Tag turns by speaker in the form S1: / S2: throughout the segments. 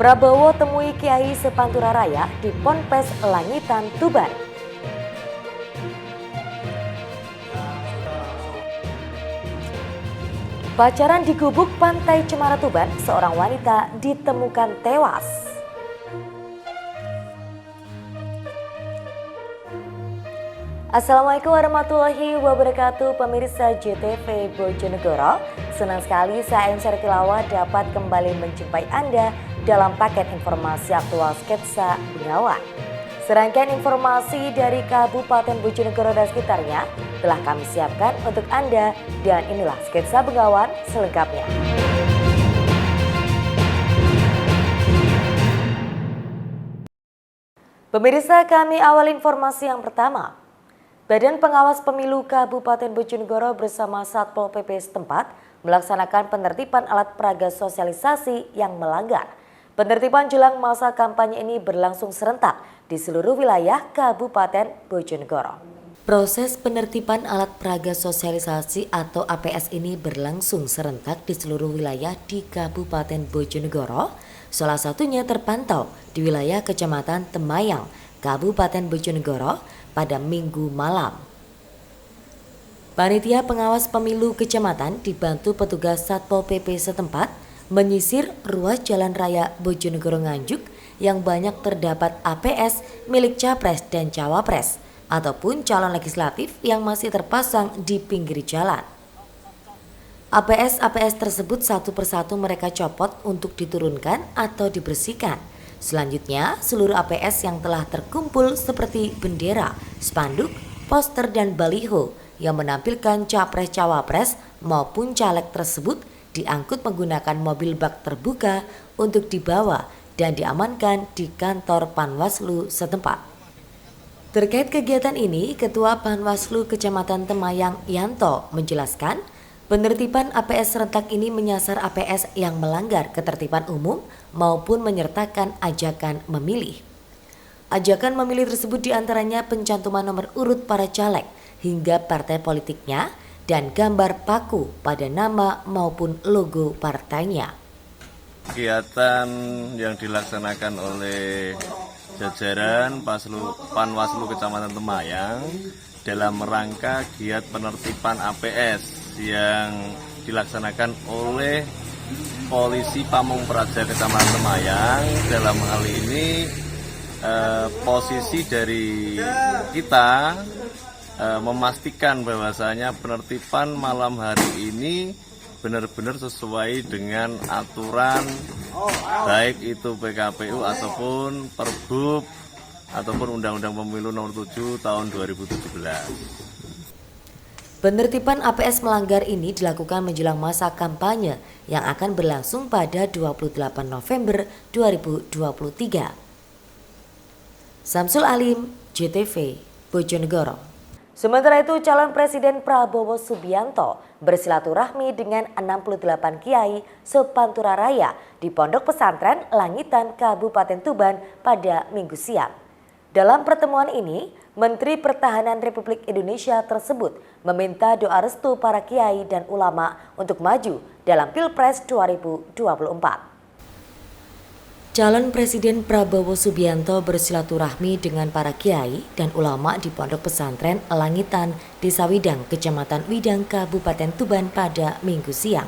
S1: Prabowo temui Kiai Sepantura Raya di Ponpes Langitan, Tuban. Pacaran di gubuk Pantai Cemara Tuban, seorang wanita ditemukan tewas. Assalamualaikum warahmatullahi wabarakatuh, pemirsa JTV Bojonegoro. Senang sekali saya Ensyar Tilawah dapat kembali menjumpai Anda dalam paket informasi aktual Sketsa Bengawan. Serangkaian informasi dari Kabupaten Bojonegoro dan sekitarnya telah kami siapkan untuk Anda, dan inilah Sketsa Bengawan selengkapnya. Pemirsa, kami awal informasi yang pertama. Badan Pengawas Pemilu Kabupaten Bojonegoro bersama Satpol PP setempat melaksanakan penertiban alat peraga sosialisasi yang melanggar. Penertiban jelang masa kampanye ini berlangsung serentak di seluruh wilayah Kabupaten Bojonegoro. Proses penertiban alat peraga sosialisasi atau APS ini berlangsung serentak di seluruh wilayah di Kabupaten Bojonegoro. Salah satunya terpantau di wilayah Kecamatan Temayang, Kabupaten Bojonegoro pada Minggu malam. Panitia Pengawas Pemilu Kecamatan dibantu petugas Satpol PP setempat menyisir ruas Jalan Raya Bojonegoro Nganjuk yang banyak terdapat APS milik Capres dan Cawapres ataupun calon legislatif yang masih terpasang di pinggir jalan. APS tersebut satu persatu mereka copot untuk diturunkan atau dibersihkan. Selanjutnya, seluruh APS yang telah terkumpul seperti bendera, spanduk, poster dan baliho yang menampilkan Capres-Cawapres maupun caleg tersebut diangkut menggunakan mobil bak terbuka untuk dibawa dan diamankan di kantor Panwaslu setempat. Terkait kegiatan ini, Ketua Panwaslu Kecamatan Temayang Yanto menjelaskan, penertiban APS serentak ini menyasar APS yang melanggar ketertiban umum maupun menyertakan ajakan memilih. Ajakan memilih tersebut diantaranya pencantuman nomor urut para caleg hingga partai politiknya dan gambar paku pada nama maupun logo partainya.
S2: Kegiatan yang dilaksanakan oleh jajaran Panwaslu Kecamatan Temayang dalam rangka giat penertiban APS yang dilaksanakan oleh Polisi Pamung Praja Kecamatan Temayang. Dalam hal ini posisi dari kita memastikan bahwasanya penertiban malam hari ini benar-benar sesuai dengan aturan baik itu PKPU ataupun Perbup ataupun Undang-Undang Pemilu Nomor 7 Tahun 2017.
S1: Penertiban APS melanggar ini dilakukan menjelang masa kampanye yang akan berlangsung pada 28 November 2023. Samsul Alim, JTV, Bojonegoro. Sementara itu, calon Presiden Prabowo Subianto bersilaturahmi dengan 68 Kiai Sepantura Raya di Pondok Pesantren Langitan, Kabupaten Tuban pada Minggu siang. Dalam pertemuan ini, Menteri Pertahanan Republik Indonesia tersebut meminta doa restu para kiai dan ulama untuk maju dalam Pilpres 2024. Calon Presiden Prabowo Subianto bersilaturahmi dengan para kiai dan ulama di Pondok Pesantren Langitan, Desa Widang, Kecamatan Widang, Kabupaten Tuban pada Minggu siang.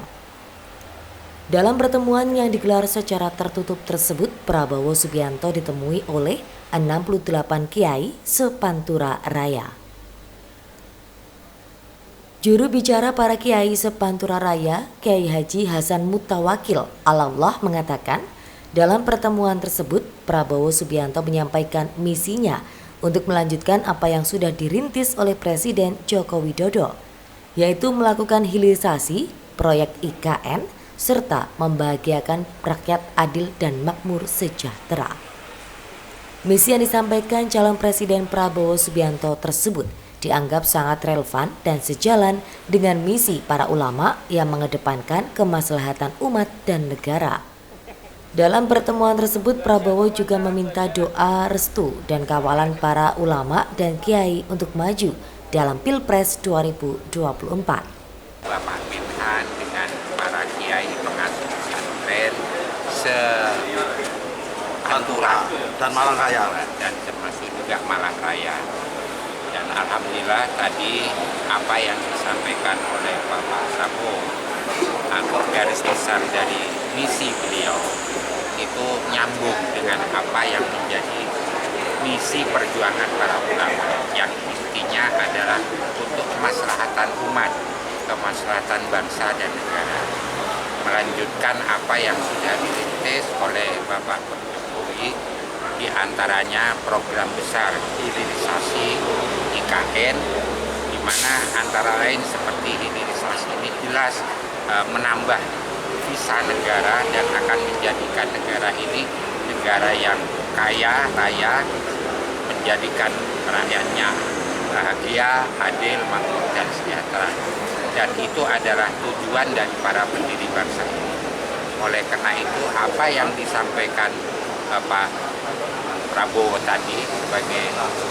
S1: Dalam pertemuan yang digelar secara tertutup tersebut, Prabowo Subianto ditemui oleh 68 Kiai Sepantura Raya. Juru bicara para Kiai Sepantura Raya, Kiai Haji Hasan Mutawakil Allah mengatakan, dalam pertemuan tersebut Prabowo Subianto menyampaikan misinya untuk melanjutkan apa yang sudah dirintis oleh Presiden Joko Widodo, yaitu melakukan hilirisasi proyek IKN serta membahagiakan rakyat adil dan makmur sejahtera. Misi yang disampaikan calon Presiden Prabowo Subianto tersebut dianggap sangat relevan dan sejalan dengan misi para ulama yang mengedepankan kemaslahatan umat dan negara. Dalam pertemuan tersebut, Prabowo juga meminta doa restu dan kawalan para ulama dan kiai untuk maju dalam Pilpres 2024.
S3: Bapak Menhan dengan para kiai pengasuh pesantren Pantura dan Malang Raya.
S4: Dan termasuk juga Malang Raya. Dan alhamdulillah tadi apa yang disampaikan oleh Bapak Prabowo atau garis besar dari misi beliau itu nyambung dengan apa yang menjadi misi perjuangan para ulama, yang intinya adalah untuk kemaslahatan umat, kemaslahatan bangsa dan negara. Melanjutkan apa yang sudah dirintis oleh Bapak Jokowi, diantaranya program besar hilirisasi IKN, di mana antara lain seperti hilirisasi ini jelas menambah visa negara dan akan menjadikan negara ini negara yang kaya raya, menjadikan rakyatnya bahagia, adil, makmur, dan sejahtera. Dan itu adalah tujuan dari para pendiri bangsa ini. Oleh karena itu, apa yang disampaikan Pak Prabowo tadi sebagai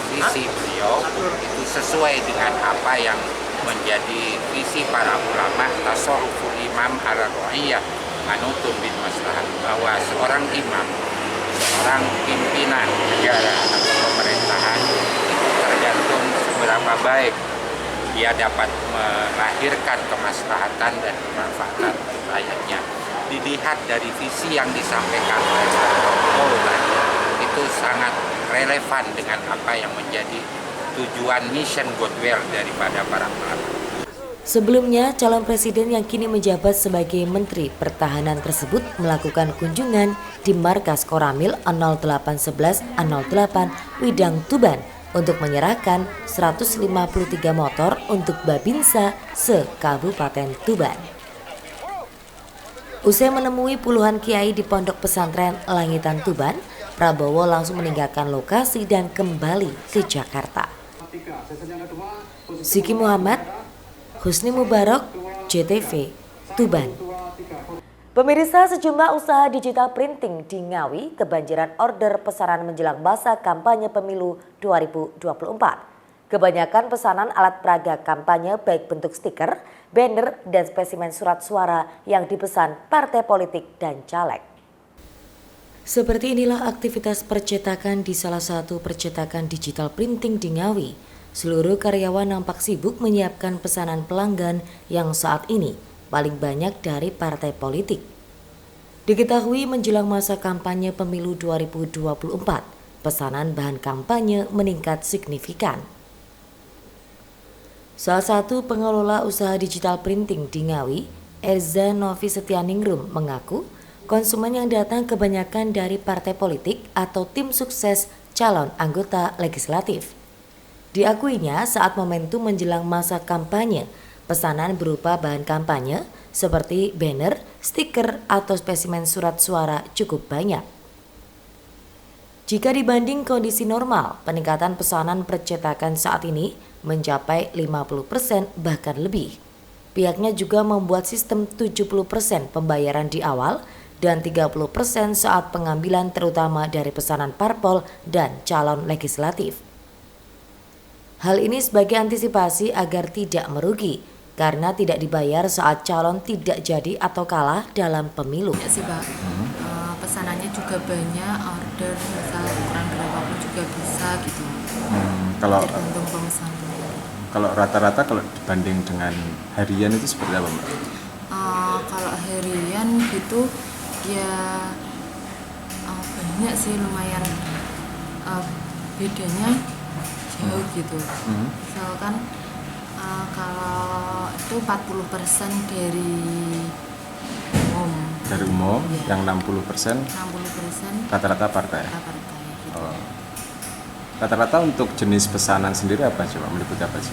S4: visi beliau itu sesuai dengan apa yang menjadi visi para ulama, tasawuful imam ala ra'iyah manutun bin maslahat, bahwa seorang imam, seorang pimpinan negara atau pemerintahan itu tergantung seberapa baik dia dapat melahirkan kemaslahatan dan kemanfaatan untuk rakyatnya. Dilihat dari visi yang disampaikan oleh Pak Prabowo tadi, itu sangat relevan dengan apa yang menjadi tujuan mission Godwell daripada para ulama.
S1: Sebelumnya, calon presiden yang kini menjabat sebagai Menteri Pertahanan tersebut melakukan kunjungan di markas Koramil 0811 08 Widang Tuban untuk menyerahkan 153 motor untuk Babinsa se-Kabupaten Tuban. Usai menemui puluhan kiai di pondok pesantren Langitan Tuban, Prabowo langsung meninggalkan lokasi dan kembali ke Jakarta. Ziki Muhammad, Husni Mubarak, JTV, Tuban. Pemirsa, sejumlah usaha digital printing di Ngawi kebanjiran order pesanan menjelang masa kampanye pemilu 2024. Kebanyakan pesanan alat peraga kampanye baik bentuk stiker, banner, dan spesimen surat suara yang dipesan partai politik dan caleg. Seperti inilah aktivitas percetakan di salah satu percetakan digital printing di Ngawi. Seluruh karyawan nampak sibuk menyiapkan pesanan pelanggan yang saat ini paling banyak dari partai politik. Diketahui menjelang masa kampanye pemilu 2024, pesanan bahan kampanye meningkat signifikan. Salah satu pengelola usaha digital printing di Ngawi, Erza Novi Setianingrum, mengaku konsumen yang datang kebanyakan dari partai politik atau tim sukses calon anggota legislatif. Diakuinya saat momentum menjelang masa kampanye, pesanan berupa bahan kampanye seperti banner, stiker, atau spesimen surat suara cukup banyak. Jika dibanding kondisi normal, peningkatan pesanan percetakan saat ini mencapai 50% bahkan lebih. Pihaknya juga membuat sistem 70% pembayaran di awal dan 30% saat pengambilan terutama dari pesanan parpol dan calon legislatif. Hal ini sebagai antisipasi agar tidak merugi karena tidak dibayar saat calon tidak jadi atau kalah dalam pemilu.
S5: Ya sih Pak, pesanannya juga banyak, order misal ukuran berapapun juga bisa gitu. Tergantung pemesan.
S6: Kalau rata-rata kalau dibanding dengan harian itu seperti apa Mbak?
S5: Kalau harian gitu ya banyak sih, lumayan bedanya jauh gitu. Misalkan kalau itu 40% dari umum.
S6: Dari umum,
S5: ya.
S6: yang 60% rata-rata partai.
S5: Gitu.
S6: Rata-rata untuk jenis pesanan sendiri apa coba, meliputi apa sih?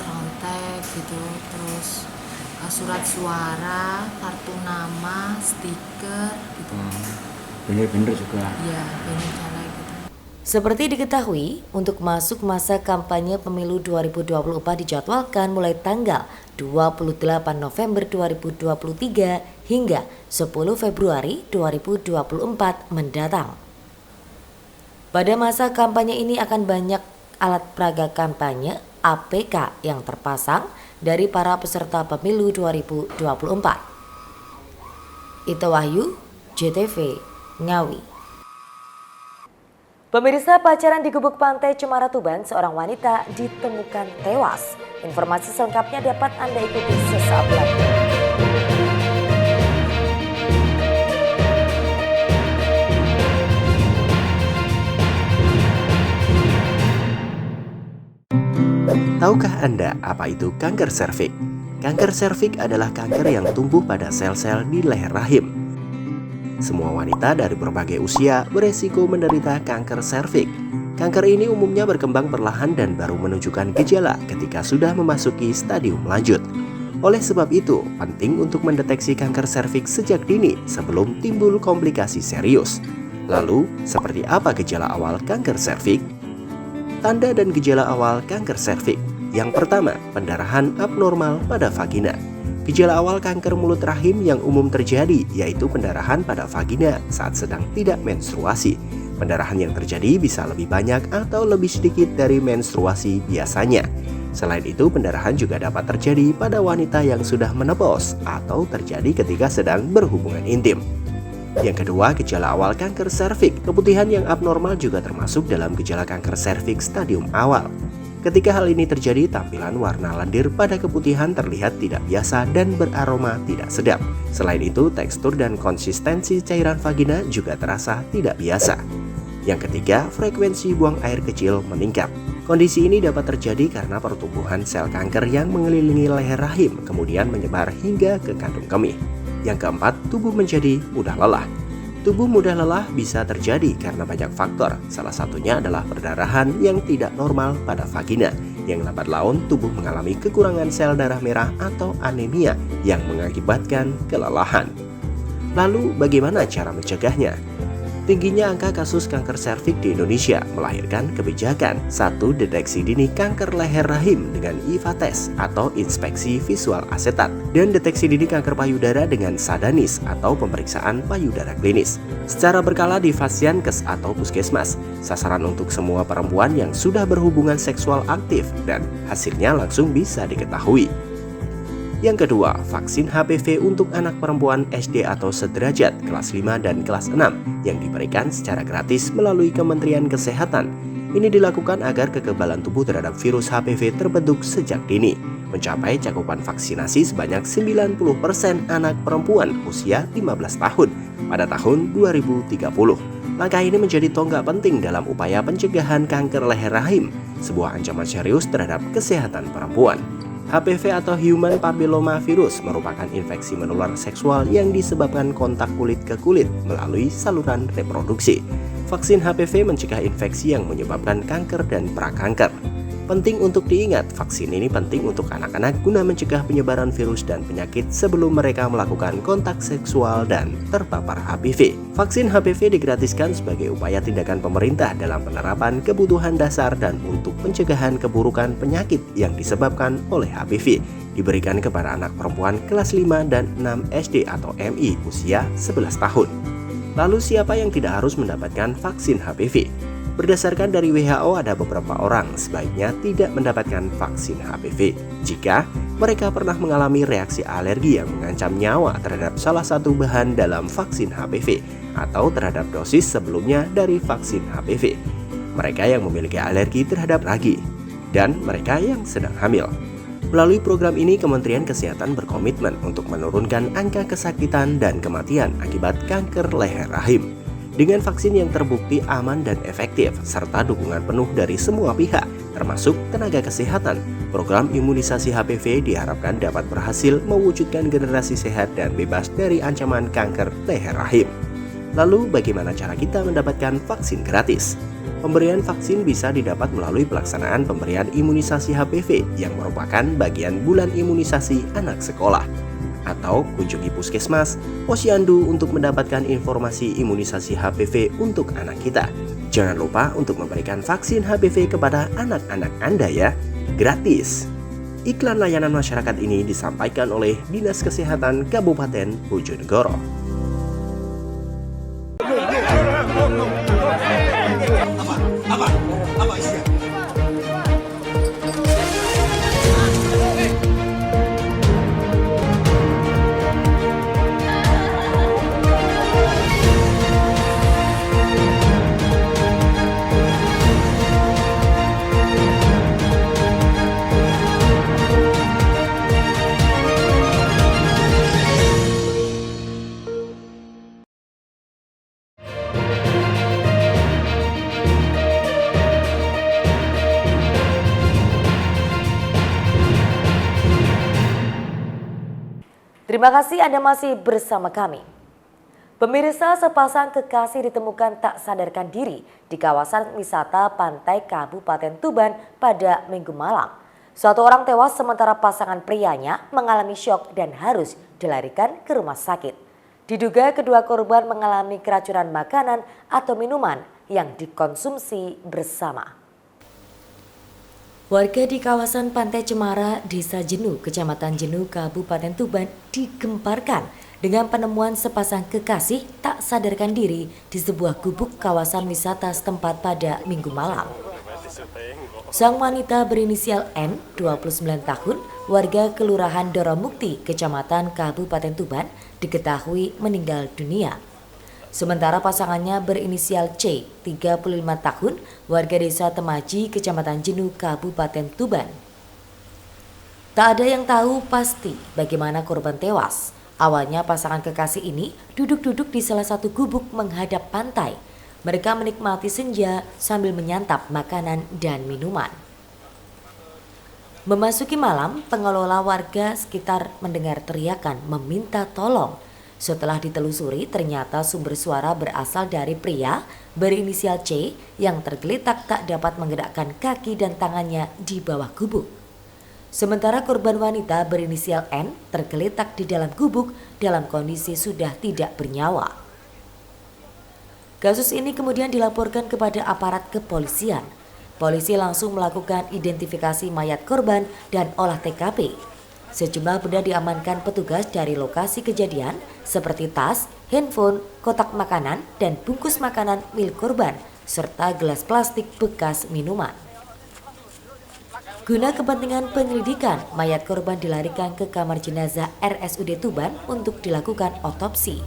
S5: Rontek gitu, terus surat suara, kartu nama, stiker gitu.
S6: Bener-bener juga.
S5: Iya, banyak caleg gitu.
S1: Seperti diketahui, untuk masuk masa kampanye pemilu 2024 dijadwalkan mulai tanggal 28 November 2023 hingga 10 Februari 2024 mendatang. Pada masa kampanye ini akan banyak alat peraga kampanye APK yang terpasang dari para peserta pemilu 2024. Ito Wahyu, JTV, Ngawi. Pemirsa, pacaran di Gubuk Pantai Cemara Tuban, seorang wanita ditemukan tewas. Informasi selengkapnya dapat Anda ikuti sesaat lagi.
S7: Tahukah Anda apa itu kanker serviks? Kanker serviks adalah kanker yang tumbuh pada sel-sel di leher rahim. Semua wanita dari berbagai usia beresiko menderita kanker serviks. Kanker ini umumnya berkembang perlahan dan baru menunjukkan gejala ketika sudah memasuki stadium lanjut. Oleh sebab itu, penting untuk mendeteksi kanker serviks sejak dini sebelum timbul komplikasi serius. Lalu, seperti apa gejala awal kanker serviks? Tanda dan gejala awal kanker serviks. Yang pertama, pendarahan abnormal pada vagina. Gejala awal kanker mulut rahim yang umum terjadi yaitu pendarahan pada vagina saat sedang tidak menstruasi. Pendarahan yang terjadi bisa lebih banyak atau lebih sedikit dari menstruasi biasanya. Selain itu, pendarahan juga dapat terjadi pada wanita yang sudah menopause atau terjadi ketika sedang berhubungan intim. Yang kedua, gejala awal kanker serviks. Keputihan yang abnormal juga termasuk dalam gejala kanker serviks stadium awal. Ketika hal ini terjadi, tampilan warna lendir pada keputihan terlihat tidak biasa dan beraroma tidak sedap. Selain itu, tekstur dan konsistensi cairan vagina juga terasa tidak biasa. Yang ketiga, frekuensi buang air kecil meningkat. Kondisi ini dapat terjadi karena pertumbuhan sel kanker yang mengelilingi leher rahim kemudian menyebar hingga ke kandung kemih. Yang keempat, tubuh menjadi mudah lelah. Tubuh mudah lelah bisa terjadi karena banyak faktor. Salah satunya adalah perdarahan yang tidak normal pada vagina, yang lambat laun tubuh mengalami kekurangan sel darah merah atau anemia yang mengakibatkan kelelahan. Lalu bagaimana cara mencegahnya? Tingginya angka kasus kanker serviks di Indonesia melahirkan kebijakan 1. Deteksi dini kanker leher rahim dengan IVA test atau inspeksi visual asetat, dan deteksi dini kanker payudara dengan SADANIS atau pemeriksaan payudara klinis secara berkala di Fasyankes atau puskesmas. Sasaran untuk semua perempuan yang sudah berhubungan seksual aktif dan hasilnya langsung bisa diketahui. Yang kedua, vaksin HPV untuk anak perempuan SD atau sederajat kelas 5 dan kelas 6 yang diberikan secara gratis melalui Kementerian Kesehatan. Ini dilakukan agar kekebalan tubuh terhadap virus HPV terbentuk sejak dini, mencapai cakupan vaksinasi sebanyak 90% anak perempuan usia 15 tahun pada tahun 2030. Langkah ini menjadi tonggak penting dalam upaya pencegahan kanker leher rahim, sebuah ancaman serius terhadap kesehatan perempuan. HPV atau Human Papilloma Virus merupakan infeksi menular seksual yang disebabkan kontak kulit ke kulit melalui saluran reproduksi. Vaksin HPV mencegah infeksi yang menyebabkan kanker dan prakanker. Penting untuk diingat, vaksin ini penting untuk anak-anak guna mencegah penyebaran virus dan penyakit sebelum mereka melakukan kontak seksual dan terpapar HPV. Vaksin HPV digratiskan sebagai upaya tindakan pemerintah dalam penerapan kebutuhan dasar dan untuk pencegahan keburukan penyakit yang disebabkan oleh HPV. Diberikan kepada anak perempuan kelas 5 dan 6 SD atau MI usia 11 tahun. Lalu siapa yang tidak harus mendapatkan vaksin HPV? Berdasarkan dari WHO, ada beberapa orang sebaiknya tidak mendapatkan vaksin HPV jika mereka pernah mengalami reaksi alergi yang mengancam nyawa terhadap salah satu bahan dalam vaksin HPV atau terhadap dosis sebelumnya dari vaksin HPV, mereka yang memiliki alergi terhadap ragi, dan mereka yang sedang hamil. Melalui program ini, Kementerian Kesehatan berkomitmen untuk menurunkan angka kesakitan dan kematian akibat kanker leher rahim. Dengan vaksin yang terbukti aman dan efektif, serta dukungan penuh dari semua pihak, termasuk tenaga kesehatan, program imunisasi HPV diharapkan dapat berhasil mewujudkan generasi sehat dan bebas dari ancaman kanker leher rahim. Lalu, bagaimana cara kita mendapatkan vaksin gratis? Pemberian vaksin bisa didapat melalui pelaksanaan pemberian imunisasi HPV yang merupakan bagian bulan imunisasi anak sekolah. Atau kunjungi puskesmas, posyandu untuk mendapatkan informasi imunisasi HPV untuk anak kita. Jangan lupa untuk memberikan vaksin HPV kepada anak-anak Anda ya, gratis. Iklan layanan masyarakat ini disampaikan oleh Dinas Kesehatan Kabupaten Bojonegoro.
S1: Terima kasih Anda masih bersama kami. Pemirsa, sepasang kekasih ditemukan tak sadarkan diri di kawasan wisata Pantai Kabupaten Tuban pada Minggu malam. Suatu orang tewas sementara pasangan prianya mengalami syok dan harus dilarikan ke rumah sakit. Diduga kedua korban mengalami keracunan makanan atau minuman yang dikonsumsi bersama. Warga di kawasan Pantai Cemara, Desa Jenu, Kecamatan Jenu, Kabupaten Tuban digemparkan dengan penemuan sepasang kekasih tak sadarkan diri di sebuah gubuk kawasan wisata setempat pada Minggu malam. Sang wanita berinisial N, 29 tahun, warga Kelurahan Doromukti, Kecamatan Kabupaten Tuban, diketahui meninggal dunia. Sementara pasangannya berinisial C, 35 tahun, warga Desa Temaji, Kecamatan Jenu, Kabupaten Tuban. Tak ada yang tahu pasti bagaimana korban tewas. Awalnya pasangan kekasih ini duduk-duduk di salah satu gubuk menghadap pantai. Mereka menikmati senja sambil menyantap makanan dan minuman. Memasuki malam, pengelola warga sekitar mendengar teriakan meminta tolong. Setelah ditelusuri, ternyata sumber suara berasal dari pria berinisial C yang tergeletak tak dapat menggerakkan kaki dan tangannya di bawah gubuk. Sementara korban wanita berinisial N tergeletak di dalam gubuk dalam kondisi sudah tidak bernyawa. Kasus ini kemudian dilaporkan kepada aparat kepolisian. Polisi langsung melakukan identifikasi mayat korban dan olah TKP. Sejumlah benda diamankan petugas dari lokasi kejadian seperti tas, handphone, kotak makanan, dan bungkus makanan milik korban, serta gelas plastik bekas minuman. Guna kepentingan penyelidikan, mayat korban dilarikan ke kamar jenazah RSUD Tuban untuk dilakukan otopsi.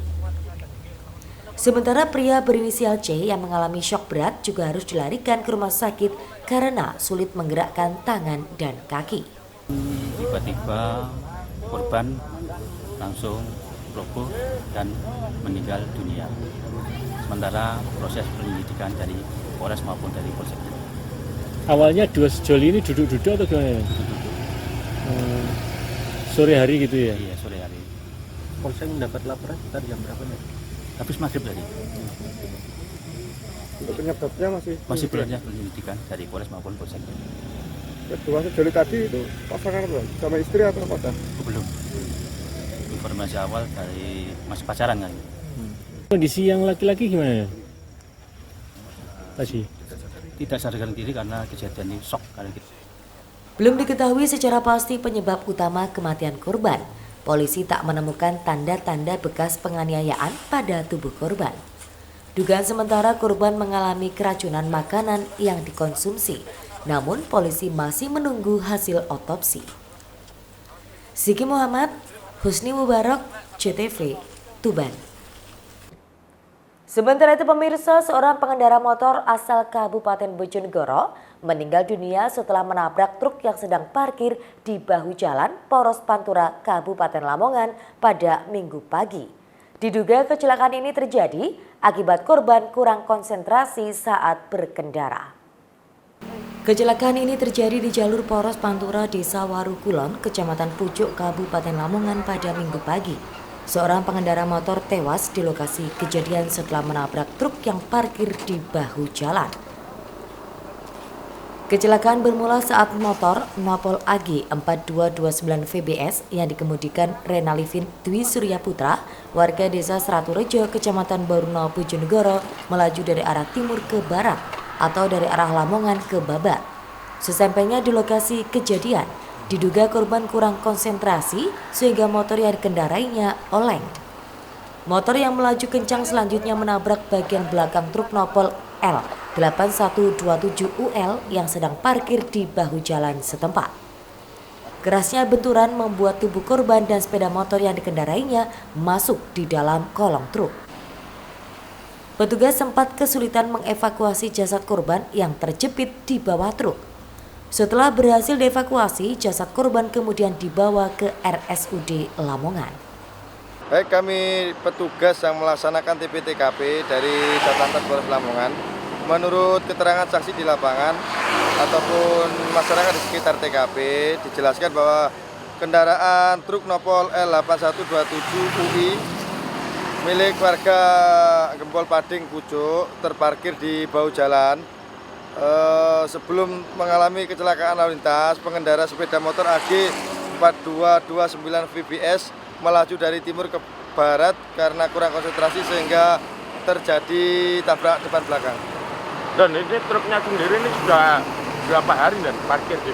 S1: Sementara pria berinisial C yang mengalami syok berat juga harus dilarikan ke rumah sakit karena sulit menggerakkan tangan dan kaki.
S8: Tiba-tiba korban langsung roboh dan meninggal dunia. Sementara proses penyelidikan dari Polres maupun dari Polsek.
S9: Awalnya dua sejoli ini duduk-duduk atau gimana? Sore hari gitu ya?
S8: Iya, sore hari.
S9: Polsek mendapat laporan sekitar jam berapa nih?
S8: Habis maghrib tadi.
S10: Untuk penyebabnya
S8: masih belanja penyelidikan dari Polres maupun Polsek.
S10: Kedua sejoli tadi itu pasangan sama istri atau apa?
S8: Belum. Informasi awal dari masih pacaran kan.
S9: Kondisi yang laki-laki gimana? Tadi
S8: tidak sadarkan diri karena kejadian ini shock karena gitu.
S1: Belum diketahui secara pasti penyebab utama kematian korban. Polisi tak menemukan tanda-tanda bekas penganiayaan pada tubuh korban. Dugaan sementara korban mengalami keracunan makanan yang dikonsumsi. Namun polisi masih menunggu hasil otopsi. Siki Muhammad, Husni Mubarak, CTV, Tuban. Sementara itu pemirsa, seorang pengendara motor asal Kabupaten Bojonegoro meninggal dunia setelah menabrak truk yang sedang parkir di bahu jalan Poros Pantura, Kabupaten Lamongan pada Minggu pagi. Diduga kecelakaan ini terjadi akibat korban kurang konsentrasi saat berkendara. Kecelakaan ini terjadi di jalur Poros Pantura Desa Warukulon, Kecamatan Pucuk, Kabupaten Lamongan pada Minggu pagi. Seorang pengendara motor tewas di lokasi kejadian setelah menabrak truk yang parkir di bahu jalan. Kecelakaan bermula saat motor Nopol AG 4229 VBS yang dikemudikan Renalivin Dwi Surya Putra, warga desa Seraturejo, Kecamatan Baruno, Bojonegoro, melaju dari arah timur ke barat atau dari arah Lamongan ke Babat. Sesampainya di lokasi kejadian, diduga korban kurang konsentrasi sehingga motor yang dikendarainya oleng. Motor yang melaju kencang selanjutnya menabrak bagian belakang truk Nopol L8127UL yang sedang parkir di bahu jalan setempat. Kerasnya benturan membuat tubuh korban dan sepeda motor yang dikendarainya masuk di dalam kolong truk. Petugas sempat kesulitan mengevakuasi jasad korban yang terjepit di bawah truk. Setelah berhasil dievakuasi, jasad korban kemudian dibawa ke RSUD Lamongan.
S10: Baik, kami petugas yang melaksanakan TP/TKP dari Satlantas Polres Lamongan, menurut keterangan saksi di lapangan ataupun masyarakat di sekitar TKP, dijelaskan bahwa kendaraan truk Nopol L8127UI milik warga Gempol Pading Pucuk terparkir di bahu jalan. Sebelum mengalami kecelakaan lalu lintas, pengendara sepeda motor AG 4229 VBS melaju dari timur ke barat karena kurang konsentrasi sehingga terjadi tabrak depan belakang.
S11: Dan ini truknya sendiri ini sudah berapa hari dan parkir di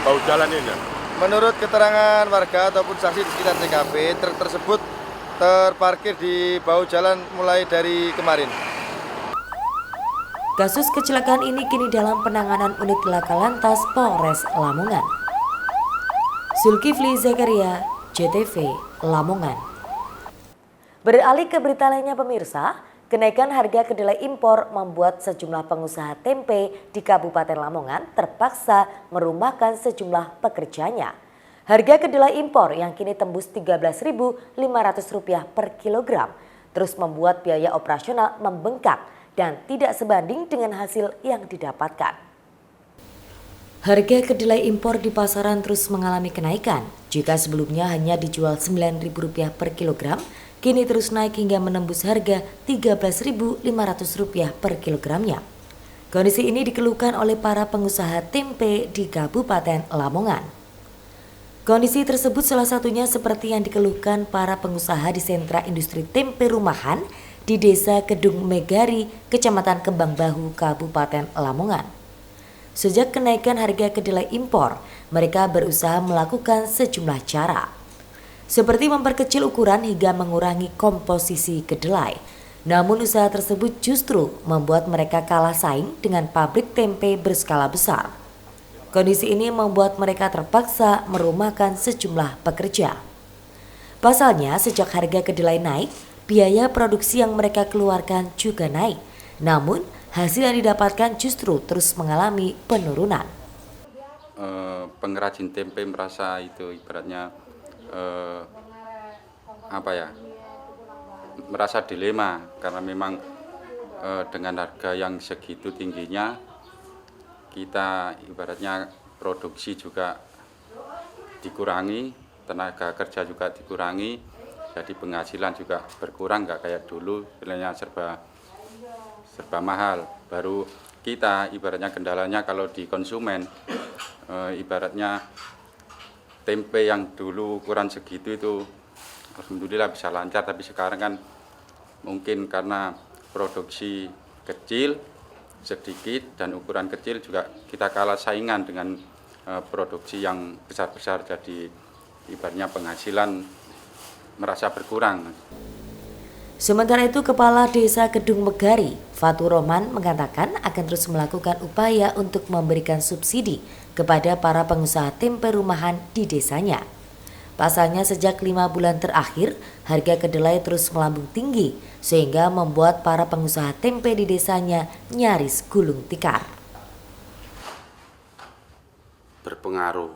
S11: bahu jalan ini?
S10: Menurut keterangan warga ataupun saksi di sekitar TKP, truk tersebut terparkir di bahu jalan mulai dari kemarin.
S1: Kasus kecelakaan ini kini dalam penanganan unit laka lantas Polres Lamongan. Zulkifli Zakaria, JTV, Lamongan. Beralih ke berita lainnya pemirsa, kenaikan harga kedelai impor membuat sejumlah pengusaha tempe di Kabupaten Lamongan terpaksa merumahkan sejumlah pekerjanya. Harga kedelai impor yang kini tembus Rp13.500 per kilogram terus membuat biaya operasional membengkak dan tidak sebanding dengan hasil yang didapatkan. Harga kedelai impor di pasaran terus mengalami kenaikan. Jika sebelumnya hanya dijual Rp9.000 per kilogram, kini terus naik hingga menembus harga Rp13.500 per kilogramnya. Kondisi ini dikeluhkan oleh para pengusaha tempe di Kabupaten Lamongan. Kondisi tersebut salah satunya seperti yang dikeluhkan para pengusaha di sentra industri tempe rumahan di Desa Kedung Megari, Kecamatan Kembang Bahu, Kabupaten Lamongan. Sejak kenaikan harga kedelai impor, mereka berusaha melakukan sejumlah cara, seperti memperkecil ukuran hingga mengurangi komposisi kedelai. Namun usaha tersebut justru membuat mereka kalah saing dengan pabrik tempe berskala besar. Kondisi ini membuat mereka terpaksa merumahkan sejumlah pekerja. Pasalnya, sejak harga kedelai naik, biaya produksi yang mereka keluarkan juga naik. Namun, hasil yang didapatkan justru terus mengalami penurunan.
S4: Pengrajin tempe merasa itu ibaratnya merasa dilema karena memang dengan harga yang segitu tingginya kita ibaratnya produksi juga dikurangi, tenaga kerja juga dikurangi. Jadi penghasilan juga berkurang, nggak kayak dulu, nilainya serba mahal. Baru kita ibaratnya kendalanya kalau di konsumen, ibaratnya tempe yang dulu ukuran segitu itu alhamdulillah bisa lancar, tapi sekarang kan mungkin karena produksi kecil, sedikit dan ukuran kecil juga kita kalah saingan dengan produksi yang besar-besar, jadi ibaratnya penghasilan merasa berkurang.
S1: Sementara itu, Kepala Desa Kedung Megari, Fatur Roman, mengatakan akan terus melakukan upaya untuk memberikan subsidi kepada para pengusaha tempe rumahan di desanya. Pasalnya sejak 5 bulan terakhir, harga kedelai terus melambung tinggi sehingga membuat para pengusaha tempe di desanya nyaris gulung tikar.
S12: Berpengaruh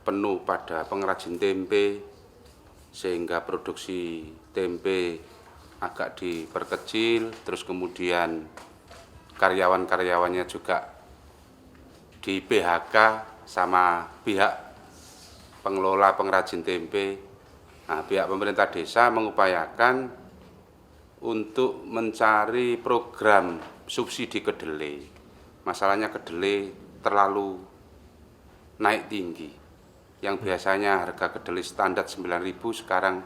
S12: penuh pada pengrajin tempe sehingga produksi tempe agak diperkecil, terus kemudian karyawan-karyawannya juga di PHK sama pihak pengelola pengrajin tempe. Nah, pihak pemerintah desa mengupayakan untuk mencari program subsidi kedelai. Masalahnya kedelai terlalu naik tinggi. Yang biasanya harga kedelai standar 9.000 sekarang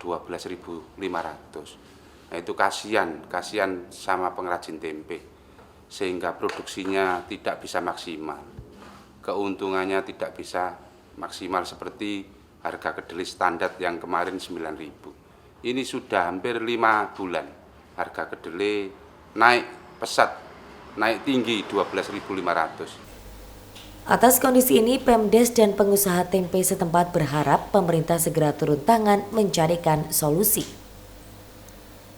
S12: 12.500. Nah, itu kasihan sama pengrajin tempe sehingga produksinya tidak bisa maksimal. Keuntungannya tidak bisa maksimal seperti harga kedelai standar yang kemarin 9.000. Ini sudah hampir 5 bulan harga kedelai naik pesat, naik tinggi 12.500.
S1: Atas kondisi ini, Pemdes dan pengusaha tempe setempat berharap pemerintah segera turun tangan mencarikan solusi.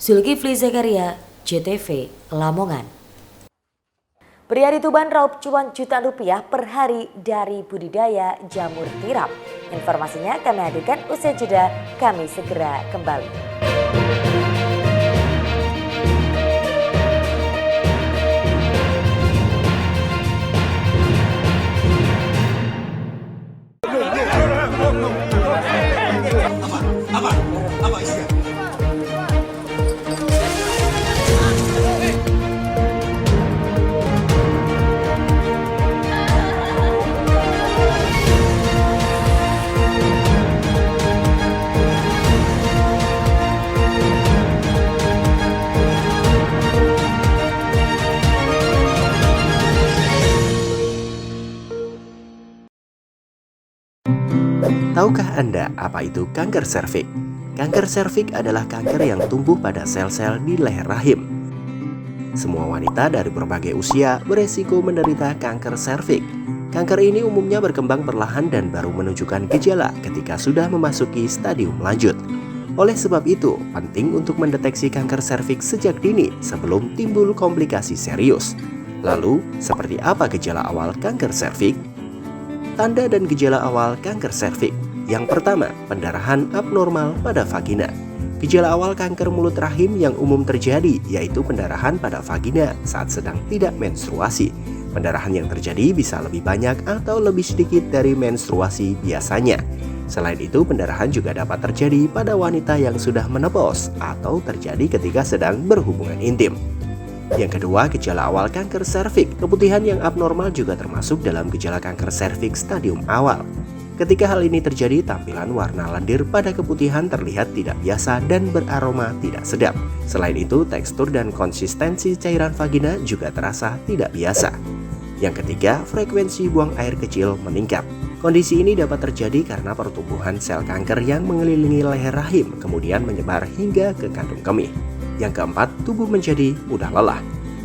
S1: Zulkifli Zakaria, JTV, Lamongan. Pria di Tuban raup cuan jutaan rupiah per hari dari budidaya jamur tiram. Informasinya kami hadirkan usai jeda, kami segera kembali.
S7: Tahukah Anda apa itu kanker serviks? Kanker serviks adalah kanker yang tumbuh pada sel-sel di leher rahim. Semua wanita dari berbagai usia beresiko menderita kanker serviks. Kanker ini umumnya berkembang perlahan dan baru menunjukkan gejala ketika sudah memasuki stadium lanjut. Oleh sebab itu, penting untuk mendeteksi kanker serviks sejak dini sebelum timbul komplikasi serius. Lalu, seperti apa gejala awal kanker serviks? Tanda dan gejala awal kanker serviks. Yang pertama, pendarahan abnormal pada vagina. Gejala awal kanker mulut rahim yang umum terjadi yaitu pendarahan pada vagina saat sedang tidak menstruasi. Pendarahan yang terjadi bisa lebih banyak atau lebih sedikit dari menstruasi biasanya. Selain itu, pendarahan juga dapat terjadi pada wanita yang sudah menopause atau terjadi ketika sedang berhubungan intim. Yang kedua, gejala awal kanker serviks. Keputihan yang abnormal juga termasuk dalam gejala kanker serviks stadium awal. Ketika hal ini terjadi, tampilan warna lendir pada keputihan terlihat tidak biasa dan beraroma tidak sedap. Selain itu, tekstur dan konsistensi cairan vagina juga terasa tidak biasa. Yang ketiga, frekuensi buang air kecil meningkat. Kondisi ini dapat terjadi karena pertumbuhan sel kanker yang mengelilingi leher rahim kemudian menyebar hingga ke kandung kemih. Yang keempat, tubuh menjadi mudah lelah.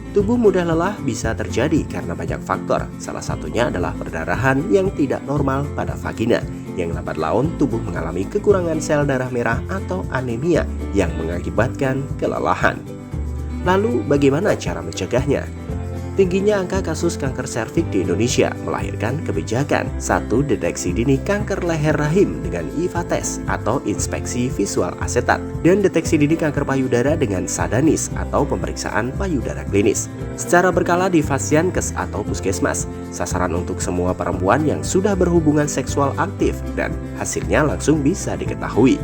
S7: Tubuh mudah lelah bisa terjadi karena banyak faktor. Salah satunya adalah perdarahan yang tidak normal pada vagina. Yang lambat laun, tubuh mengalami kekurangan sel darah merah atau anemia yang mengakibatkan kelelahan. Lalu, bagaimana cara mencegahnya? Tingginya angka kasus kanker serviks di Indonesia melahirkan kebijakan 1. Deteksi dini kanker leher rahim dengan IVA test atau inspeksi visual asetat, dan deteksi dini kanker payudara dengan sadanis atau pemeriksaan payudara klinis secara berkala di Fasyankes atau puskesmas. Sasaran untuk semua perempuan yang sudah berhubungan seksual aktif dan hasilnya langsung bisa diketahui.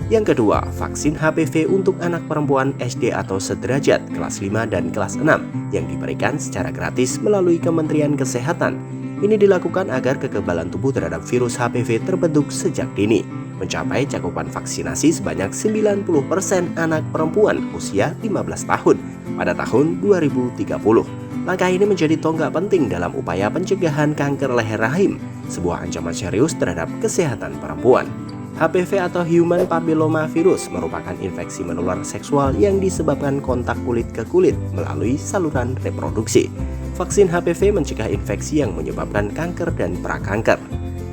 S7: Yang kedua, vaksin HPV untuk anak perempuan SD atau sederajat kelas 5 dan kelas 6 yang diberikan secara gratis melalui Kementerian Kesehatan. Ini dilakukan agar kekebalan tubuh terhadap virus HPV terbentuk sejak dini. Mencapai cakupan vaksinasi sebanyak 90% anak perempuan usia 15 tahun pada tahun 2030. Langkah ini menjadi tonggak penting dalam upaya pencegahan kanker leher rahim, sebuah ancaman serius terhadap kesehatan perempuan. HPV atau Human Papilloma Virus merupakan infeksi menular seksual yang disebabkan kontak kulit ke kulit melalui saluran reproduksi. Vaksin HPV mencegah infeksi yang menyebabkan kanker dan prakanker.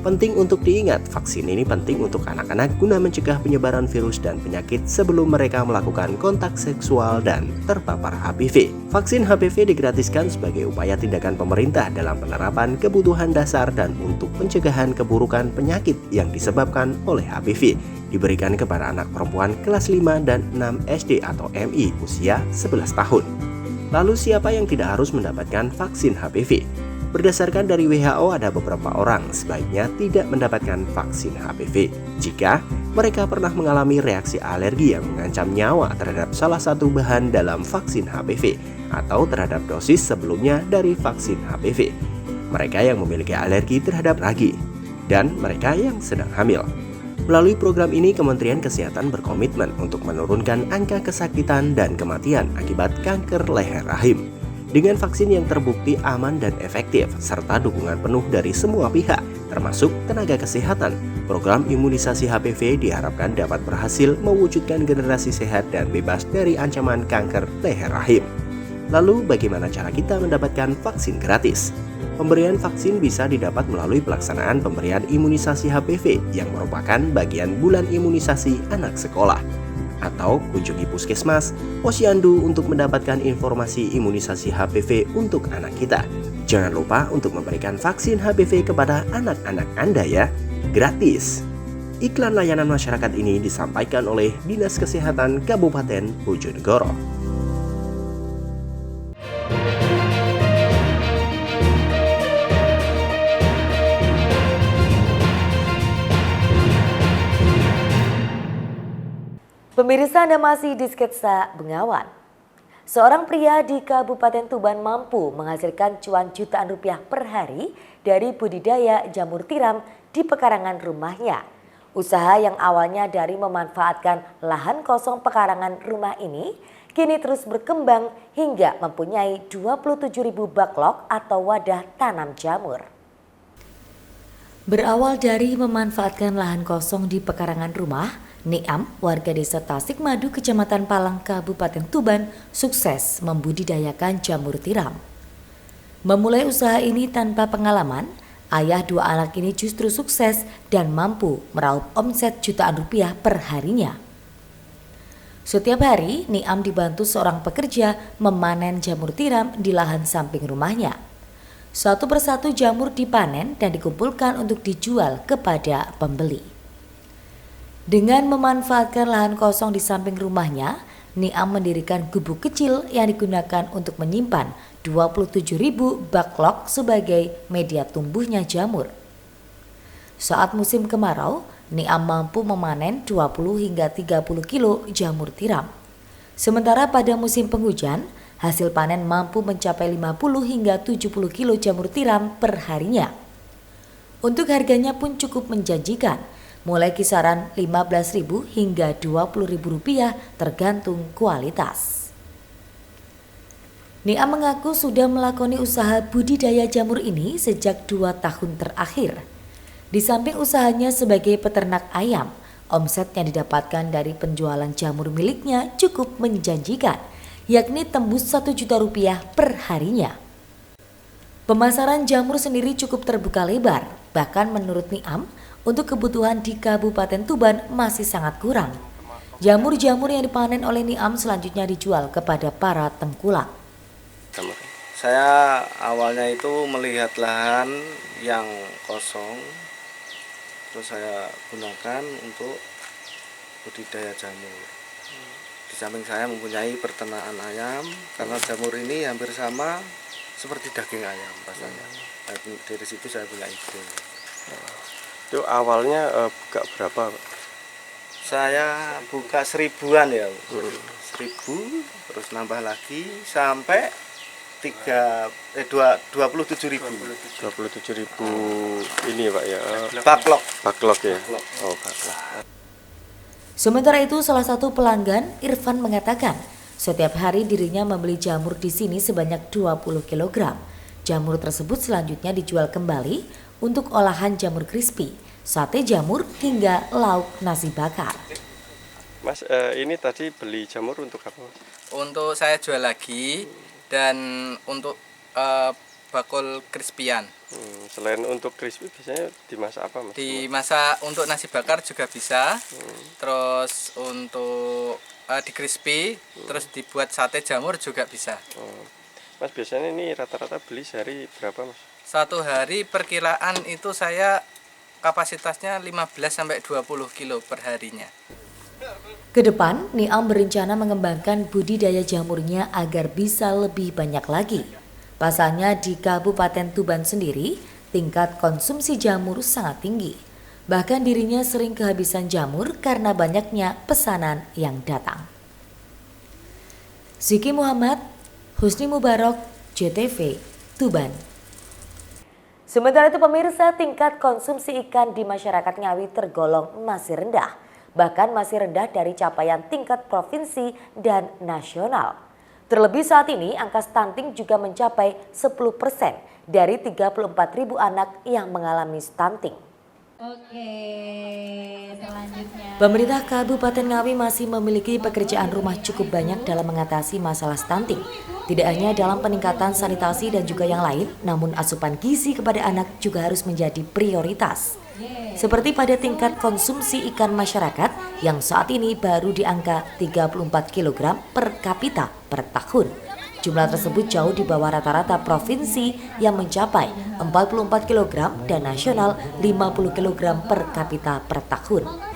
S7: Penting untuk diingat, vaksin ini penting untuk anak-anak guna mencegah penyebaran virus dan penyakit sebelum mereka melakukan kontak seksual dan terpapar HPV. Vaksin HPV digratiskan sebagai upaya tindakan pemerintah dalam penerapan kebutuhan dasar dan untuk pencegahan keburukan penyakit yang disebabkan oleh HPV. Diberikan kepada anak perempuan kelas 5 dan 6 SD atau MI usia 11 tahun. Lalu siapa yang tidak harus mendapatkan vaksin HPV? Berdasarkan dari WHO, ada beberapa orang sebaiknya tidak mendapatkan vaksin HPV jika mereka pernah mengalami reaksi alergi yang mengancam nyawa terhadap salah satu bahan dalam vaksin HPV atau terhadap dosis sebelumnya dari vaksin HPV, mereka yang memiliki alergi terhadap ragi, dan mereka yang sedang hamil. Melalui program ini, Kementerian Kesehatan berkomitmen untuk menurunkan angka kesakitan dan kematian akibat kanker leher rahim. Dengan vaksin yang terbukti aman dan efektif, serta dukungan penuh dari semua pihak, termasuk tenaga kesehatan, program imunisasi HPV diharapkan dapat berhasil mewujudkan generasi sehat dan bebas dari ancaman kanker leher rahim. Lalu, bagaimana cara kita mendapatkan vaksin gratis? Pemberian vaksin bisa didapat melalui pelaksanaan pemberian imunisasi HPV yang merupakan bagian bulan imunisasi anak sekolah. Atau kunjungi puskesmas, posyandu untuk mendapatkan informasi imunisasi HPV untuk anak kita. Jangan lupa untuk memberikan vaksin HPV kepada anak-anak Anda ya, gratis. Iklan layanan masyarakat ini disampaikan oleh Dinas Kesehatan Kabupaten Bojonegoro.
S1: Pemirsa, Anda masih di Sketsa Bengawan. Seorang pria di Kabupaten Tuban mampu menghasilkan cuan jutaan rupiah per hari dari budidaya jamur tiram di pekarangan rumahnya. Usaha yang awalnya dari memanfaatkan lahan kosong pekarangan rumah ini kini terus berkembang hingga mempunyai 27.000 bak log atau wadah tanam jamur. Berawal dari memanfaatkan lahan kosong di pekarangan rumah, Niam, warga desa Tasikmadu, Kecamatan Palang, Kabupaten Tuban, sukses membudidayakan jamur tiram. Memulai usaha ini tanpa pengalaman, ayah dua anak ini justru sukses dan mampu meraup omset jutaan rupiah per harinya. Setiap hari, Niam dibantu seorang pekerja memanen jamur tiram di lahan samping rumahnya. Satu persatu jamur dipanen dan dikumpulkan untuk dijual kepada pembeli. Dengan memanfaatkan lahan kosong di samping rumahnya, Niam mendirikan gubuk kecil yang digunakan untuk menyimpan 27.000 backlog sebagai media tumbuhnya jamur. Saat musim kemarau, Niam mampu memanen 20 hingga 30 kilo jamur tiram. Sementara pada musim penghujan, hasil panen mampu mencapai 50 hingga 70 kilo jamur tiram per harinya. Untuk harganya pun cukup menjanjikan, mulai kisaran 15.000 hingga 20.000 rupiah tergantung kualitas. Niam mengaku sudah melakoni usaha budidaya jamur ini sejak 2 tahun terakhir. Di samping usahanya sebagai peternak ayam, omset yang didapatkan dari penjualan jamur miliknya cukup menjanjikan, yakni tembus 1 juta rupiah per harinya. Pemasaran jamur sendiri cukup terbuka lebar, bahkan menurut Niam, untuk kebutuhan di Kabupaten Tuban masih sangat kurang. Jamur-jamur yang dipanen oleh Niam selanjutnya dijual kepada para tengkulak.
S2: Saya awalnya itu melihat lahan yang kosong, terus saya gunakan untuk budidaya jamur. Di samping saya mempunyai peternakan ayam, karena jamur ini hampir sama seperti daging ayam rasanya. Dari situ saya punya ide.
S11: Itu awalnya buka berapa?
S2: Saya buka 1.000-an ya, 1.000, terus nambah lagi sampai 27.000.
S11: 27.000 ini Pak ya? Backlog ya? Oh, backlog.
S1: Sementara itu, salah satu pelanggan, Irfan, mengatakan setiap hari dirinya membeli jamur di sini sebanyak 20 kg. Jamur tersebut selanjutnya dijual kembali untuk olahan jamur crispy, sate jamur, hingga lauk nasi bakar.
S11: Mas, ini tadi beli jamur untuk apa?
S13: Untuk saya jual lagi dan untuk bakul crispy-an.
S11: Selain untuk crispy biasanya dimasak apa Mas?
S13: Dimasak untuk nasi bakar juga bisa. Terus untuk di crispy, terus dibuat sate jamur juga bisa.
S11: Mas, biasanya ini rata-rata beli sehari berapa Mas?
S13: Satu hari perkiraan itu saya kapasitasnya 15-20 kilo per harinya.
S1: Kedepan, Niam berencana mengembangkan budidaya jamurnya agar bisa lebih banyak lagi. Pasalnya di Kabupaten Tuban sendiri, tingkat konsumsi jamur sangat tinggi. Bahkan dirinya sering kehabisan jamur karena banyaknya pesanan yang datang. Ziki Muhammad, Husni Mubarak, JTV, Tuban. Sementara itu pemirsa, tingkat konsumsi ikan di masyarakat Ngawi tergolong masih rendah. Bahkan masih rendah dari capaian tingkat provinsi dan nasional. Terlebih saat ini angka stunting juga mencapai 10% dari 34.000 anak yang mengalami stunting.
S5: Oke, selanjutnya.
S1: Pemerintah Kabupaten Ngawi masih memiliki pekerjaan rumah cukup banyak dalam mengatasi masalah stunting. Tidak hanya dalam peningkatan sanitasi dan juga yang lain, namun asupan gizi kepada anak juga harus menjadi prioritas. Seperti pada tingkat konsumsi ikan masyarakat yang saat ini baru di angka 34 kg per kapita per tahun. Jumlah tersebut jauh di bawah rata-rata provinsi yang mencapai 44 kg dan nasional 50 kg per kapita per tahun.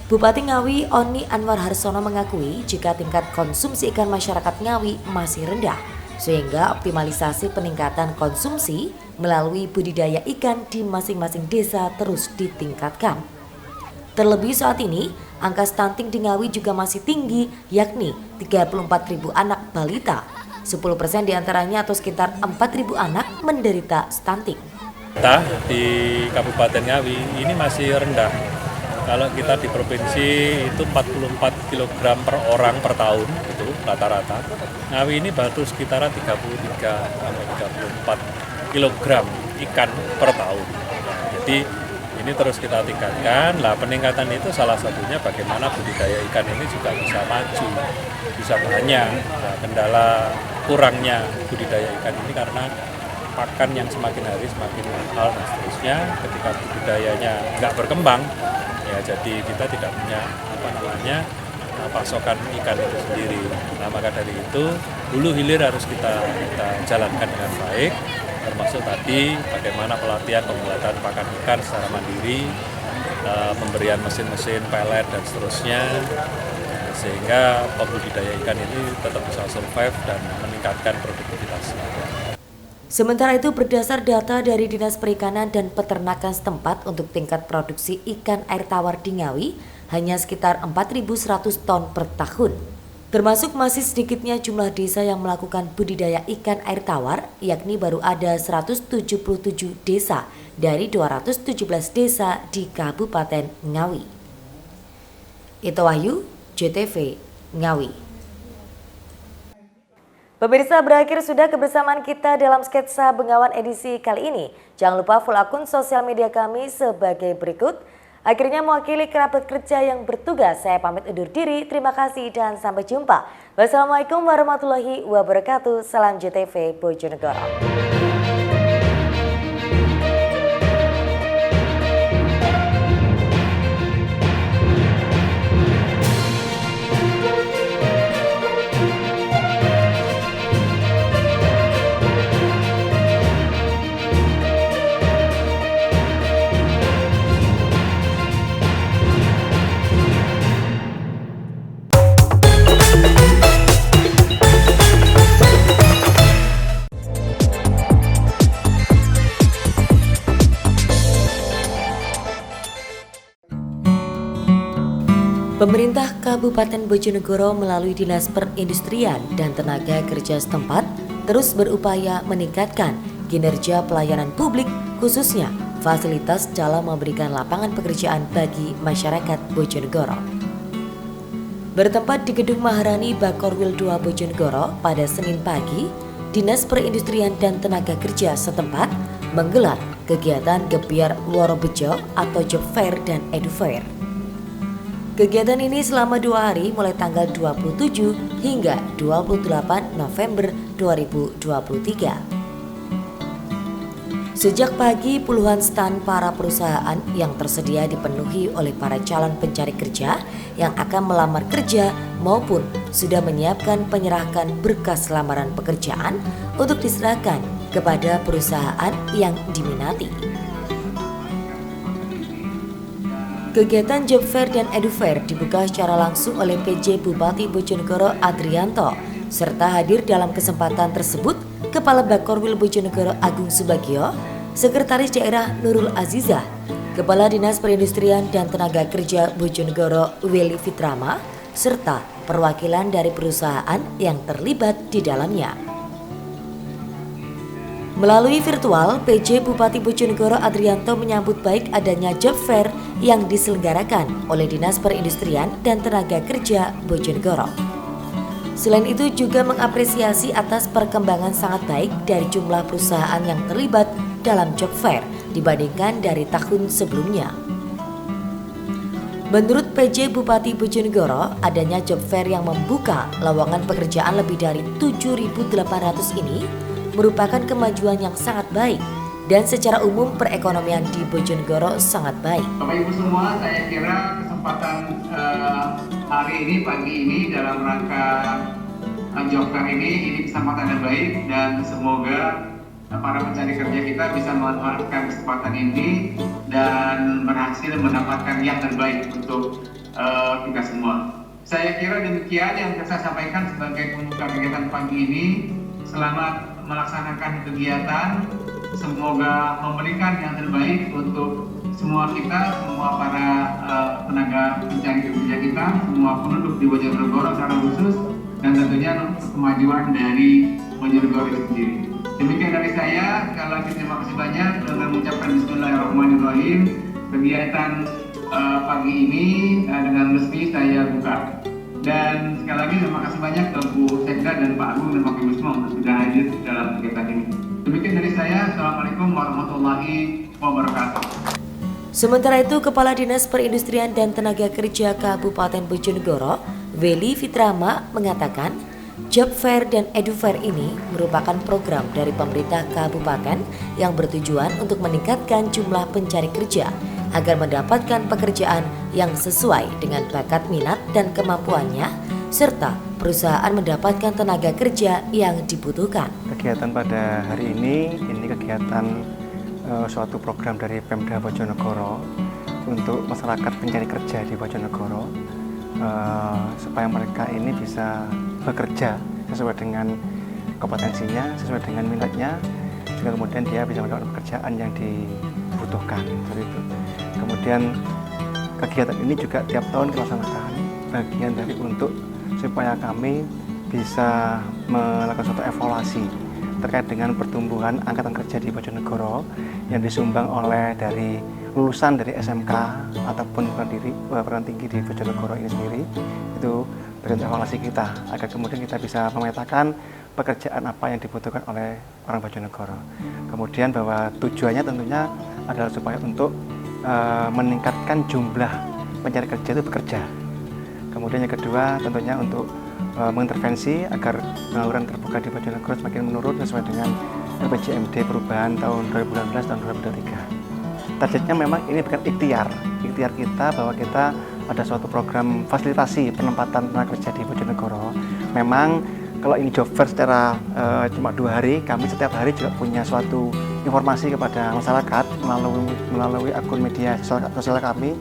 S1: Bupati Ngawi Oni Anwar Harsono mengakui jika tingkat konsumsi ikan masyarakat Ngawi masih rendah, sehingga optimalisasi peningkatan konsumsi melalui budidaya ikan di masing-masing desa terus ditingkatkan. Terlebih saat ini, angka stunting di Ngawi juga masih tinggi, yakni 34.000 anak balita. 10% diantaranya atau sekitar 4.000 anak menderita stunting.
S9: Kita di Kabupaten Ngawi ini masih rendah. Kalau kita di provinsi itu 44 kg per orang per tahun itu rata-rata. Ngawi ini baru sekitaran 33 sampai 34 kg ikan per tahun. Jadi ini terus kita tingkatkan. Lah peningkatan itu salah satunya bagaimana budidaya ikan ini juga bisa maju, bisa banyak. Nah, kendala kurangnya budidaya ikan ini karena pakan yang semakin hari semakin mahal dan seterusnya. Ketika budidayanya nggak berkembang, ya jadi kita tidak punya pasokan ikan itu sendiri. Nah, maka dari itu hulu hilir harus kita jalankan dengan baik, termasuk tadi bagaimana pelatihan pembuatan pakan ikan secara mandiri, pemberian mesin-mesin pelet dan seterusnya, sehingga pembudidaya ikan ini tetap bisa survive dan meningkatkan produktivitasnya.
S1: Sementara itu, berdasar data dari Dinas Perikanan dan Peternakan setempat untuk tingkat produksi ikan air tawar di Ngawi hanya sekitar 4.100 ton per tahun. Termasuk masih sedikitnya jumlah desa yang melakukan budidaya ikan air tawar, yakni baru ada 177 desa dari 217 desa di Kabupaten Ngawi. Ito Wahyu, JTV, Ngawi. Pemirsa, berakhir sudah kebersamaan kita dalam sketsa Bengawan edisi kali ini. Jangan lupa follow akun sosial media kami sebagai berikut. Akhirnya mewakili kerabat kerja yang bertugas, saya pamit undur diri. Terima kasih dan sampai jumpa. Wassalamualaikum warahmatullahi wabarakatuh. Salam JTV Bojonegoro. Pemerintah Kabupaten Bojonegoro melalui Dinas Perindustrian dan Tenaga Kerja setempat terus berupaya meningkatkan kinerja pelayanan publik, khususnya fasilitas dalam memberikan lapangan pekerjaan bagi masyarakat Bojonegoro. Bertempat di Gedung Maharani Bakorwil 2 Bojonegoro pada Senin pagi, Dinas Perindustrian dan Tenaga Kerja setempat menggelar kegiatan Gebyar Worobejo atau Job Fair dan Edu Fair. Kegiatan ini selama 2 hari mulai tanggal 27 hingga 28 November 2023. Sejak pagi puluhan stan para perusahaan yang tersedia dipenuhi oleh para calon pencari kerja yang akan melamar kerja maupun sudah menyiapkan penyerahkan berkas lamaran pekerjaan untuk diserahkan kepada perusahaan yang diminati. Kegiatan Job Fair dan Edu Fair dibuka secara langsung oleh PJ Bupati Bojonegoro Adrianto, serta hadir dalam kesempatan tersebut Kepala Bakorwil Bojonegoro Agung Subagio, Sekretaris Daerah Nurul Azizah, Kepala Dinas Perindustrian dan Tenaga Kerja Bojonegoro Willy Fitrama, serta perwakilan dari perusahaan yang terlibat di dalamnya. Melalui virtual, PJ Bupati Bojonegoro Adrianto menyambut baik adanya Job Fair yang diselenggarakan oleh Dinas Perindustrian dan Tenaga Kerja Bojonegoro. Selain itu juga mengapresiasi atas perkembangan sangat baik dari jumlah perusahaan yang terlibat dalam Job Fair dibandingkan dari tahun sebelumnya. Menurut PJ Bupati Bojonegoro, adanya Job Fair yang membuka lowongan pekerjaan lebih dari 7.800 ini merupakan kemajuan yang sangat baik dan secara umum perekonomian di Bojonegoro sangat baik.
S14: Bapak Ibu semua, saya kira kesempatan hari ini, pagi ini dalam rangka Job Fair ini kesempatan yang baik dan semoga para pencari kerja kita bisa memanfaatkan kesempatan ini dan berhasil mendapatkan yang terbaik untuk kita semua. Saya kira demikian yang saya sampaikan sebagai pembuka kegiatan pagi ini. Selamat melaksanakan kegiatan, semoga memberikan yang terbaik untuk semua kita, semua para tenaga pencari kerja kita, semua penduduk di Bojonegoro secara khusus, dan tentunya untuk kemajuan dari Bojonegoro itu sendiri. Demikian dari saya, sekali lagi terima kasih banyak dengan mengucapkan Bismillahirrahmanirrahim. Kegiatan pagi ini dengan resmi saya buka. Dan sekali lagi terima kasih banyak ke Bu Sekda dan Pak Agung dan Pak Ibu semua sudah hadir dalam kegiatan ini. Demikian dari saya. Assalamualaikum warahmatullahi wabarakatuh.
S1: Sementara itu, Kepala Dinas Perindustrian dan Tenaga Kerja Kabupaten Bojonegoro, Weli Fitrama, mengatakan Job Fair dan Edu Fair ini merupakan program dari pemerintah kabupaten yang bertujuan untuk meningkatkan jumlah pencari kerja agar mendapatkan pekerjaan yang sesuai dengan bakat minat dan kemampuannya, serta perusahaan mendapatkan tenaga kerja yang dibutuhkan.
S15: Kegiatan pada hari ini kegiatan suatu program dari Pemda Bojonegoro untuk masyarakat pencari kerja di Bojonegoro, supaya mereka ini bisa bekerja sesuai dengan kompetensinya, sesuai dengan minatnya, sehingga kemudian dia bisa mendapatkan pekerjaan yang dibutuhkan. Seperti itu. Kemudian kegiatan ini juga tiap tahun kita laksanakan, bagian dari untuk supaya kami bisa melakukan suatu evaluasi terkait dengan pertumbuhan angkatan kerja di Bojonegoro yang disumbang oleh dari lulusan dari SMK ataupun perguruan tinggi di Bojonegoro ini sendiri. Itu bagian evaluasi kita agar kemudian kita bisa memetakan pekerjaan apa yang dibutuhkan oleh orang Bojonegoro. Kemudian bahwa tujuannya tentunya adalah supaya untuk meningkatkan jumlah pencari kerja itu bekerja. Kemudian yang kedua tentunya untuk mengintervensi agar pengangguran terbuka di Bojonegoro semakin menurun sesuai dengan RPJMD perubahan tahun 2019 tahun 2023. Targetnya memang ini bukan ikhtiar kita bahwa kita ada suatu program fasilitasi penempatan tenaga kerja di Bojonegoro. Memang kalau ini job fair secara cuma 2 hari, kami setiap hari juga punya suatu informasi kepada masyarakat melalui akun media sosial kami,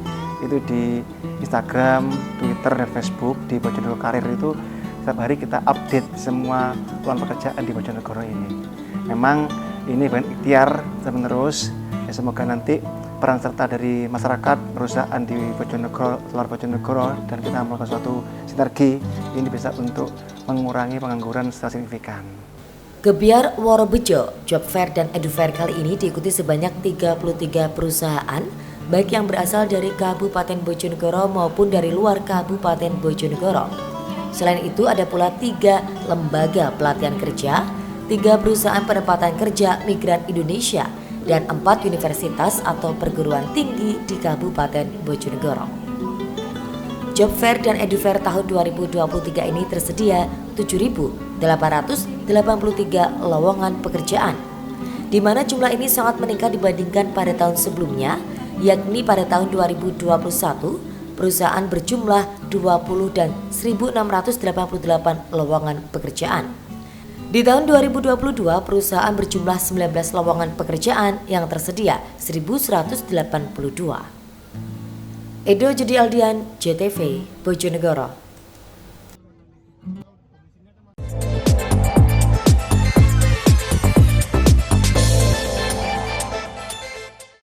S15: itu di Instagram, Twitter, dan Facebook di Bojonegoro Karir. Itu setiap hari kita update semua peluang pekerjaan di Bojonegoro ini. Memang ini bukan ikhtiar terus, ya semoga nanti peran serta dari masyarakat, perusahaan di Bojonegoro, luar Bojonegoro, dan kita melakukan suatu sinergi ini bisa untuk mengurangi pengangguran secara signifikan.
S1: Gebyar Worobejo, Job Fair dan Edu Fair kali ini diikuti sebanyak 33 perusahaan, baik yang berasal dari Kabupaten Bojonegoro maupun dari luar Kabupaten Bojonegoro. Selain itu ada pula 3 lembaga pelatihan kerja, 3 perusahaan penempatan kerja migran Indonesia, dan 4 universitas atau perguruan tinggi di Kabupaten Bojonegoro. Job Fair dan Edu Fair tahun 2023 ini tersedia 7.883 lowongan pekerjaan, di mana jumlah ini sangat meningkat dibandingkan pada tahun sebelumnya, yakni pada tahun 2021 perusahaan berjumlah 20 dan 1.688 lowongan pekerjaan. Di tahun 2022 perusahaan berjumlah 19 lowongan pekerjaan yang tersedia 1.182. Edo Jedi Aldian, JTV, Bojonegoro.